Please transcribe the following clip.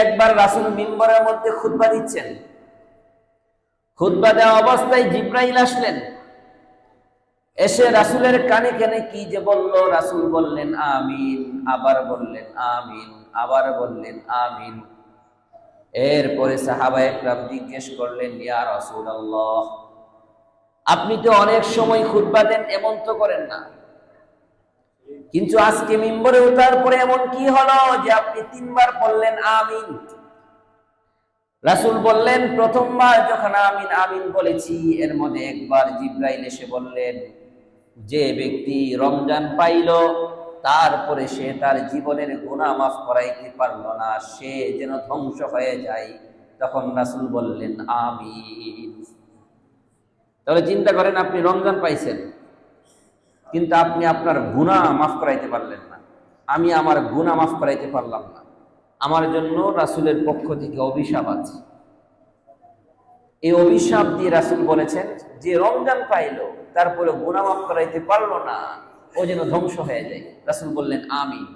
একবার রাসূল মিম্বরের মধ্যে খুতবা দিচ্ছেন। খুতবা দেওয়া অবস্থায় জিবরাইল আসলেন, এসে রাসূলের কানে কানে কি যে বলল। রাসূল বললেন আমিন, আবার বললেন আমিন, আবার বললেন আমিন। এরপরে সাহাবায়ে কেরাম জিজ্ঞেস করলেন, ইয়া রাসূলুল্লাহ, আপনি তো অনেক সময় খুতবা দেন, এমন তো করেন না, কিন্তু আজকে মিম্বরে ওঠার পরে এমন কি হলো যে আপনি তিনবার বললেন আমিন? রাসূল বললেন, প্রথমবার যখন আমিন আমিন বলেছি, এর মধ্যে একবার জিবরাইল এসে বললেন, যে ব্যক্তি রমজান পাইল তারপরে সে তার জীবনের গুনাহ মাফ করাইতে পারল না, সে যেন ধ্বংস হয়ে যায়। তখন রাসূল বললেন আমিন। তাহলে চিন্তা করেন, আপনি রমজান পাইছেন, কিন্তু আপনি আপনার গুনাহ মাফ করাইতে পারলেন না। আমি আমার গুনাহ মাফ করাইতে পারলাম না, আমার জন্য রাসূলের পক্ষ থেকে অভিশাপ আছে। এই অভিশাপ দিয়ে রাসূল বলেছেন, যে রমজান পাইলো তারপরে গুনাহ মাফ করাইতে পারলো না, ও যেন ধ্বংস হয়ে যায়। রাসূল বললেন আমিন।